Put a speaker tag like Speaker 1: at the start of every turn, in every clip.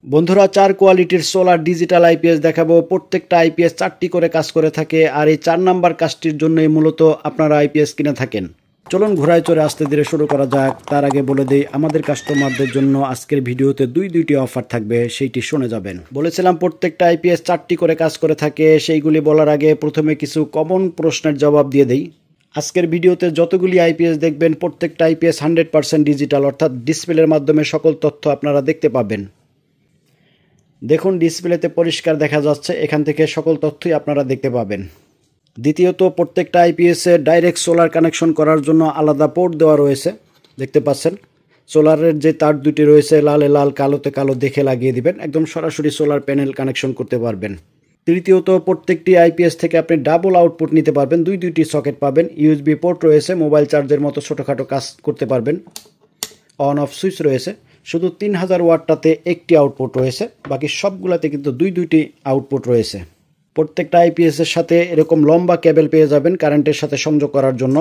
Speaker 1: বন্ধুরা, 4 কোয়ালিটির solar digital IPS দেখাবো। প্রত্যেকটা আইপিএস 4টি করে কাজ করে থাকে, আর এই 4 নাম্বার কাজটির জন্যই মূলত আপনারা আইপিএস কিনে থাকেন। চলুন ঘোড়ায় চড়ে আস্তে ধীরে শুরু করা যাক। তার আগে বলে দেই, আমাদের কাস্টমারদের জন্য আজকের ভিডিওতে দুইটি অফার থাকবে, সেইটি শুনে যাবেন। বলেছিলাম প্রত্যেকটা আইপিএস 4টি করে কাজ করে থাকে। সেইগুলি বলার আগে প্রথমে কিছু কমন প্রশ্নের জবাব দিয়ে দেই। আজকের ভিডিওতে যতগুলি আইপিএস দেখবেন, প্রত্যেকটা আইপিএস 100% ডিজিটাল, অর্থাৎ ডিসপ্লের মাধ্যমে সকল তথ্য আপনারা দেখতে পাবেন। দেখুন, ডিসপ্লেতে পরিষ্কার দেখা যাচ্ছে, এখান থেকে সকল তথ্যই আপনারা দেখতে পাবেন। দ্বিতীয়ত, প্রত্যেকটা আইপিএসে ডাইরেক্ট সোলার কানেকশন করার জন্য আলাদা পোর্ট দেওয়া রয়েছে, দেখতে পাচ্ছেন। সোলারের যে তার দুটি রয়েছে, লালে লাল কালোতে কালো দেখে লাগিয়ে দিবেন, একদম সরাসরি সোলার প্যানেল কানেকশন করতে পারবেন। তৃতীয়ত, প্রত্যেকটি আইপিএস থেকে আপনি ডাবল আউটপুট নিতে পারবেন, দুইটি সকেট পাবেন। ইউএসবি পোর্ট রয়েছে, মোবাইল চার্জের মতো ছোটোখাটো কাজ করতে পারবেন। অন অফ সুইচ রয়েছে। শুধু 3000 ওয়াটটাতে একটি আউটপুট রয়েছে, বাকি সবগুলাতে কিন্তু দুইটি আউটপুট রয়েছে। প্রত্যেকটা আইপিএসের সাথে এরকম লম্বা কেবল পেয়ে যাবেন কারেন্টের সাথে সংযোগ করার জন্য,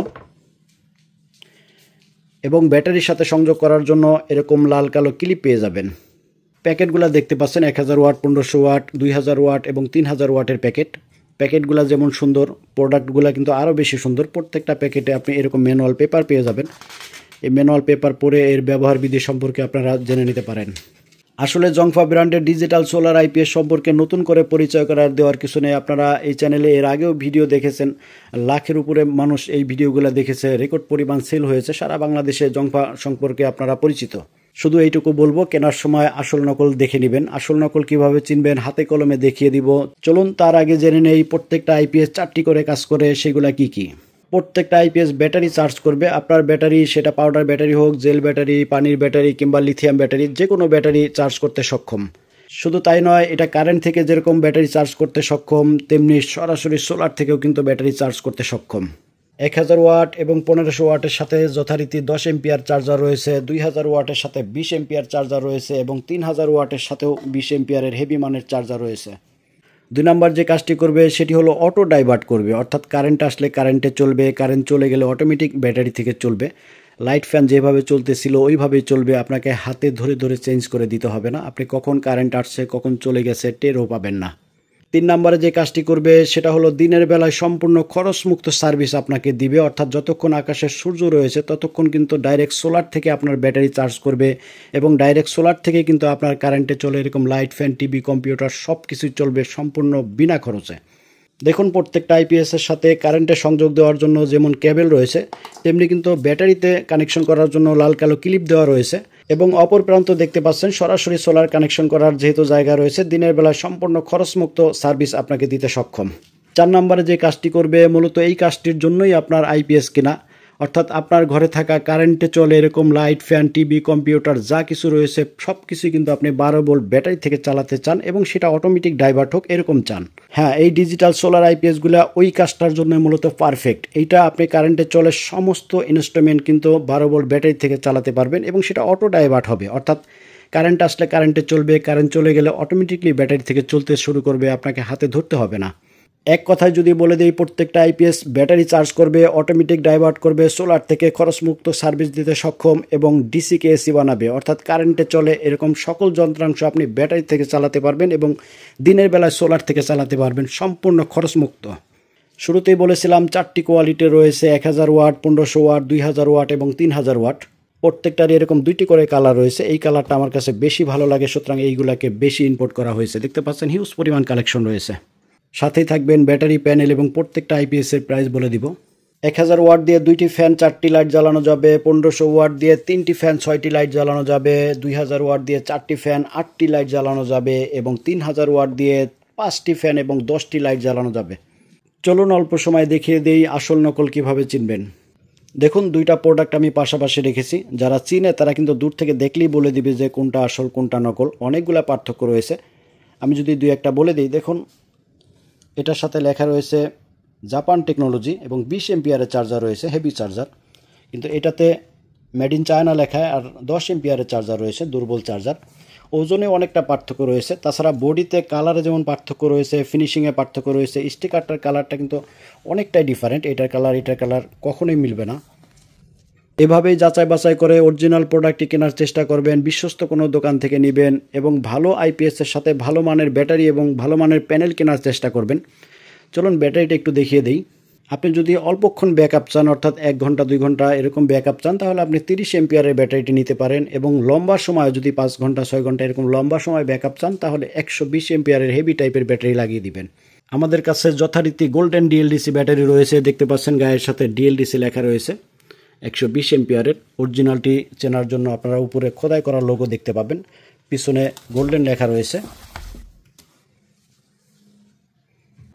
Speaker 1: এবং ব্যাটারির সাথে সংযোগ করার জন্য এরকম লাল কালো ক্লিপ পেয়ে যাবেন। প্যাকেটগুলো দেখতে পাচ্ছেন 1000 ওয়াট, 1500 ওয়াট, 2000 ওয়াট এবং 3000 ওয়াটের প্যাকেটগুলো যেমন সুন্দর, প্রোডাক্টগুলো কিন্তু আরও বেশি সুন্দর। প্রত্যেকটা প্যাকেটে আপনি এরকম ম্যানুয়াল পেপার পেয়ে যাবেন। এই ম্যানুয়াল পেপার পড়ে এর ব্যবহার বিধি সম্পর্কে আপনারা জেনে নিতে পারেন। আসলে জংফা ব্র্যান্ডের ডিজিটাল সোলার আইপিএস সম্পর্কে নতুন করে পরিচয় করার দেওয়ার কিছু নেই। আপনারা এই চ্যানেলে এর আগেও ভিডিও দেখেছেন, লাখের উপরে মানুষ এই ভিডিওগুলো দেখেছে, রেকর্ড পরিমাণ সেল হয়েছে। সারা বাংলাদেশে জংফা সম্পর্কে আপনারা পরিচিত। শুধু এইটুকু বলবো, কেনার সময় আসল নকল দেখে নেবেন। আসল নকল কিভাবে চিনবেন হাতে কলমে দেখিয়ে দিব। চলুন তার আগে জেনে নেই প্রত্যেকটা আইপিএস 4টি করে কাজ করে, সেগুলা কি কি। প্রত্যেকটা আইপিএস ব্যাটারি চার্জ করবে। আপনার ব্যাটারি, সেটা পাউডার ব্যাটারি হোক, জেল ব্যাটারি, পানির ব্যাটারি কিংবা লিথিয়াম ব্যাটারি, যে কোনো ব্যাটারি চার্জ করতে সক্ষম। শুধু তাই নয়, এটা কারেন্ট থেকে যেরকম ব্যাটারি চার্জ করতে সক্ষম, তেমনি সরাসরি সোলার থেকেও কিন্তু ব্যাটারি চার্জ করতে সক্ষম। 1000 ওয়াট এবং 1500 ওয়াটের সাথে যথারীতি 10 এম্পিয়ার চার্জার রয়েছে, 2000 ওয়াটের সাথে 20 এম্পিয়ার চার্জার রয়েছে এবং 3000 ওয়াটের সাথেও 20 এম্পিয়ারের হেভি মানের চার্জার রয়েছে। 2 নাম্বার যে কাজটি করবে সেটি হলো অটো ডাইভার্ট করবে, অর্থাৎ কারেন্ট আসলে কারেন্টে চলবে, কারেন্ট চলে গেলে অটোমেটিক ব্যাটারি থেকে চলবে। লাইট ফ্যান যেভাবে চলতেছিল ওইভাবেই চলবে, আপনাকে হাতে ধরে ধরে চেঞ্জ করে দিতে হবে না। আপনি কখন কারেন্ট আসছে কখন চলে গেছে টেরও পাবেন না। 3 নম্বরে যে কাজটি করবে সেটা হলো দিনের বেলায় সম্পূর্ণ খরচমুক্ত সার্ভিস আপনাকে দিবে, অর্থাৎ যতক্ষণ আকাশে সূর্য রয়েছে ততক্ষণ কিন্তু ডাইরেক্ট সোলার থেকে আপনার ব্যাটারি চার্জ করবে, এবং ডাইরেক্ট সোলার থেকে কিন্তু আপনার কারেন্টে চলে এরকম লাইট ফ্যান, টিভি, কম্পিউটার সব কিছুই চলবে সম্পূর্ণ বিনা খরচে। দেখুন, প্রত্যেকটা আইপিএসের সাথে কারেন্টের সংযোগ দেওয়ার জন্য যেমন কেবল রয়েছে, তেমনি কিন্তু ব্যাটারিতে কানেকশন করার জন্য লাল কালো ক্লিপ দেওয়া রয়েছে, এবং অপর প্রান্ত দেখতে পাচ্ছেন সরাসরি সোলার কানেকশন করার যেহেতু জায়গা রয়েছে, দিনের বেলায় সম্পূর্ণ খরচমুক্ত সার্ভিস আপনাকে দিতে সক্ষম। 4 নম্বরে যে কাজটি করবে, মূলত এই কাজটির জন্যই আপনার আইপিএস কেনা, অর্থাৎ আপনার ঘরে থাকা কারেন্টে চলে এরকম লাইট ফ্যান, টিভি, কম্পিউটার যা কিছু রয়েছে সব কিছুই কিন্তু আপনি 12 ভোল্ট ব্যাটারি থেকে চালাতে চান, এবং সেটা অটোমেটিক ডাইভার্ট হোক এরকম চান। হ্যাঁ, এই ডিজিটাল সোলার আইপিএসগুলো ওই কাজটার জন্য মূলত পারফেক্ট। এইটা আপনি কারেন্টে চলে সমস্ত ইনস্ট্রুমেন্ট কিন্তু 12 ভোল্ট ব্যাটারি থেকে চালাতে পারবেন, এবং সেটা অটো ডাইভার্ট হবে, অর্থাৎ কারেন্ট আসলে কারেন্টে চলবে, কারেন্ট চলে গেলে অটোমেটিকলি ব্যাটারি থেকে চলতে শুরু করবে, আপনাকে হাতে ধরতে হবে না। এক কথায় যদি বলে দিই, প্রত্যেকটা আইপিএস ব্যাটারি চার্জ করবে, অটোমেটিক ডাইভার্ট করবে, সোলার থেকে খরচমুক্ত সার্ভিস দিতে সক্ষম, এবং ডিসিকে এসি বানাবে, অর্থাৎ কারেন্টে চলে এরকম সকল যন্ত্রাংশ আপনি ব্যাটারি থেকে চালাতে পারবেন, এবং দিনের বেলায় সোলার থেকে চালাতে পারবেন সম্পূর্ণ খরচমুক্ত। শুরুতেই বলেছিলাম 4টি কোয়ালিটি রয়েছে, 1000 ওয়াট, 1500 ওয়াট, 2000 ওয়াট এবং 3000 ওয়াট। প্রত্যেকটারই এরকম 2টি করে কালার রয়েছে। এই কালারটা আমার কাছে বেশি ভালো লাগে, সুতরাং এইগুলাকে বেশি ইম্পোর্ট করা হয়েছে। দেখতে পাচ্ছেন হিউজ পরিমাণ কালেকশন রয়েছে। সাথেই থাকবেন ব্যাটারি প্যানেল, এবং প্রত্যেকটা আইপিএসের প্রাইস বলে দিব। 1000 ওয়াট দিয়ে 2টি ফ্যান 4টি লাইট জ্বালানো যাবে, 1500 ওয়াট দিয়ে 3টি ফ্যান 6টি লাইট জ্বালানো যাবে, 2000 ওয়াট দিয়ে 4টি ফ্যান 8টি লাইট জ্বালানো যাবে, এবং 3000 ওয়াট দিয়ে 5টি ফ্যান এবং 10টি লাইট জ্বালানো যাবে। চলুন অল্প সময় দেখিয়ে দেই আসল নকল কিভাবে চিনবেন। দেখুন, 2টা প্রোডাক্ট আমি পাশাপাশি রেখেছি। যারা চিনে তারা কিন্তু দূর থেকে দেখলেই বলে দিবে যে কোনটা আসল কোনটা নকল। অনেকগুলো পার্থক্য রয়েছে, আমি যদি 2-1টা বলে দিই। দেখুন, এটার সাথে লেখা রয়েছে জাপান টেকনোলজি, এবং 20 এম্পিয়ারের চার্জার রয়েছে, হেভি চার্জার। কিন্তু এটাতে মেড ইন চায়না লেখা, আর 10 এম্পিয়ারের চার্জার রয়েছে, দুর্বল চার্জার। ওজনে অনেকটা পার্থক্য রয়েছে। তাছাড়া বডিতে কালারে যেমন পার্থক্য রয়েছে, ফিনিশিংয়ে পার্থক্য রয়েছে, স্টিকারটার কালারটা কিন্তু অনেকটাই ডিফারেন্ট। এটার কালার কখনোই মিলবে না। এভাবেই যাচাই বাছাই করে অরিজিনাল প্রোডাক্টটি কেনার চেষ্টা করবেন, বিশ্বস্ত কোনো দোকান থেকে নেবেন এবং ভালো আইপিএসের সাথে ভালো মানের ব্যাটারি এবং ভালো মানের প্যানেল কেনার চেষ্টা করবেন। চলুন ব্যাটারিটা একটু দেখিয়ে দিই। আপনি যদি অল্পক্ষণ ব্যাকআপ চান, অর্থাৎ 1 ঘন্টা 2 ঘন্টা এরকম ব্যাকআপ চান, তাহলে আপনি 30 এম্পিয়ারের ব্যাটারিটি নিতে পারেন এবং লম্বা সময় যদি 5 ঘন্টা 6 ঘন্টা এরকম লম্বা সময় ব্যাকআপ চান, তাহলে 120 এম্পিয়ারের হেভি টাইপের ব্যাটারি লাগিয়ে দিবেন। আমাদের কাছে যথারীতি গোল্ডেন ডিএলডিসি ব্যাটারি রয়েছে, দেখতে পাচ্ছেন গায়ের সাথে ডিএলডিসি লেখা রয়েছে। 120 এম্পিয়ারের অরিজিনালটি চেনার জন্য আপনারা উপরে খোদাই করা লোগো দেখতে পাবেন, পিছনে গোল্ডেন লেখা রয়েছে।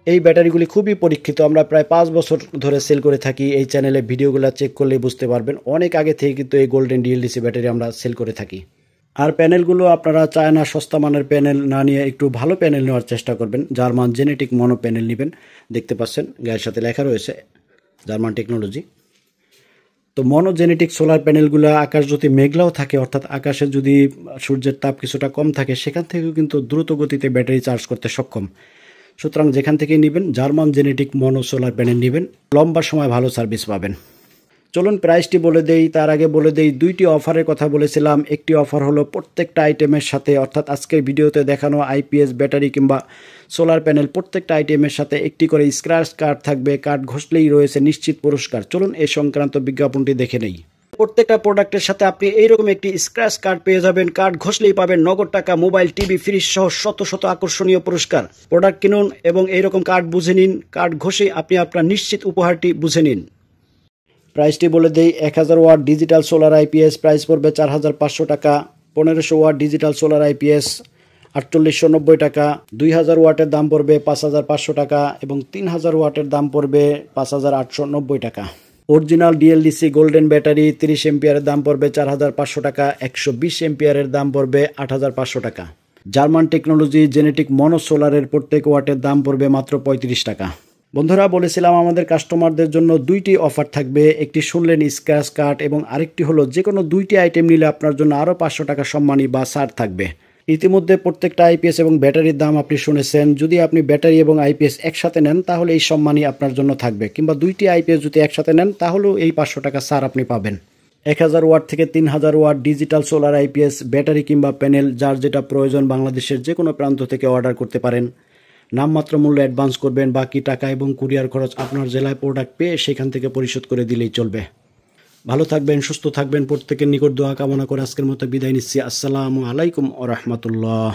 Speaker 1: এই ব্যাটারিগুলি খুবই পরীক্ষিত, আমরা প্রায় 5 বছর ধরে সেল করে থাকি। এই চ্যানেলে ভিডিওগুলো চেক করলেই বুঝতে পারবেন, অনেক আগে থেকে কিন্তু এই গোল্ডেন ডিএলডিসি ব্যাটারি আমরা সেল করে থাকি। আর প্যানেলগুলো আপনারা চায়না সস্তা মানের প্যানেল না নিয়ে একটু ভালো প্যানেল নেওয়ার চেষ্টা করবেন। জার্মান জেনেটিক মনো প্যানেল নেবেন, দেখতে পাচ্ছেন গায়ের সাথে লেখা রয়েছে জার্মান টেকনোলজি। তো মনোজেনেটিক সোলার প্যানেলগুলো আকাশ যদি মেঘলাও থাকে, অর্থাৎ আকাশে যদি সূর্যের তাপ কিছুটা কম থাকে, সেখান থেকেও কিন্তু দ্রুত গতিতে ব্যাটারি চার্জ করতে সক্ষম। সুতরাং যেখান থেকে নেবেন জার্মান জেনেটিক মনো সোলার প্যানেল নেবেন, লম্বা সময় ভালো সার্ভিস পাবেন। চলুন প্রাইসটি বলে দেই, তার আগে বলে দেই 2টি অফারের কথা বলেছিলাম। একটি অফার হলো প্রত্যেকটা আইটেমের সাথে, অর্থাৎ আজকের ভিডিওতে দেখানো আইপিএস ব্যাটারি কিংবা সোলার প্যানেল প্রত্যেকটা আইটেমের সাথে একটি করে স্ক্র্যাচ কার্ড থাকবে, কার্ড ঘষলেই রয়েছে নিশ্চিত পুরস্কার। চলুন এই সংক্রান্ত বিজ্ঞাপনটি দেখে নেই। প্রত্যেকটা প্রোডাক্টের সাথে আপনি এইরকম একটি স্ক্র্যাচ কার্ড পেয়ে যাবেন, কার্ড ঘষলেই পাবেন নগদ টাকা, মোবাইল, টিভি, ফ্রিজ সহ শত শত আকর্ষণীয় পুরস্কার। প্রোডাক্ট কিনুন এবং এইরকম কার্ড বুঝে নিন, কার্ড ঘষে আপনি আপনার নিশ্চিত উপহারটি বুঝে নিন। প্রাইসটি বলে দেই, 1000 watt digital solar IPS price পড়বে 4500 টাকা, 1500 ওয়াট ডিজিটাল সোলার আইপিএস 4890 টাকা, 2000 ওয়াটের দাম পড়বে 5500 টাকা এবং 3000 ওয়াটের দাম পড়বে 5890 টাকা। অরিজিনাল ডিএলডিসি গোল্ডেন ব্যাটারি 30 এম্পিয়ারের দাম পড়বে 4500 টাকা, 120 এম্পিয়ারের দাম পড়বে 8500 টাকা। জার্মান টেকনোলজি জেনেটিক মনো সোলারের প্রত্যেক ওয়াটের দাম পড়বে মাত্র 35 টাকা। বন্ধুরা বলেছিলাম আমাদের কাস্টমারদের জন্য 2টি অফার থাকবে, একটি শুনলেন স্ক্র্যাচ কার্ড এবং আরেকটি হলো যে কোনো 2টি আইটেম নিলে আপনার জন্য আরও 500 টাকা সম্মানী বা ছাড় থাকবে। ইতিমধ্যে প্রত্যেকটা আইপিএস এবং ব্যাটারির দাম আপনি শুনেছেন। যদি আপনি ব্যাটারি এবং আইপিএস একসাথে নেন তাহলে এই সম্মানই আপনার জন্য থাকবে, কিংবা 2টি আইপিএস যদি একসাথে নেন তাহলেও এই 500 টাকা ছাড় আপনি পাবেন। 1000 ওয়াট থেকে 3000 watt digital solar IPS battery কিংবা প্যানেল যার যেটা প্রয়োজন বাংলাদেশের যে কোনো প্রান্ত থেকে অর্ডার করতে পারেন। নামমাত্র মূল্য অ্যাডভান্স করবেন, বাকি টাকা এবং কুরিয়ার খরচ আপনার জেলায় প্রোডাক্ট পেয়ে সেখান থেকে পরিশোধ করে দিলেই চলবে। ভালো থাকবেন, সুস্থ থাকবেন, প্রত্যেকের নিকট দোয়া কামনা করে আজকের মতো বিদায় নিচ্ছি। আসসালামু আলাইকুম ওয়া রাহমাতুল্লাহ।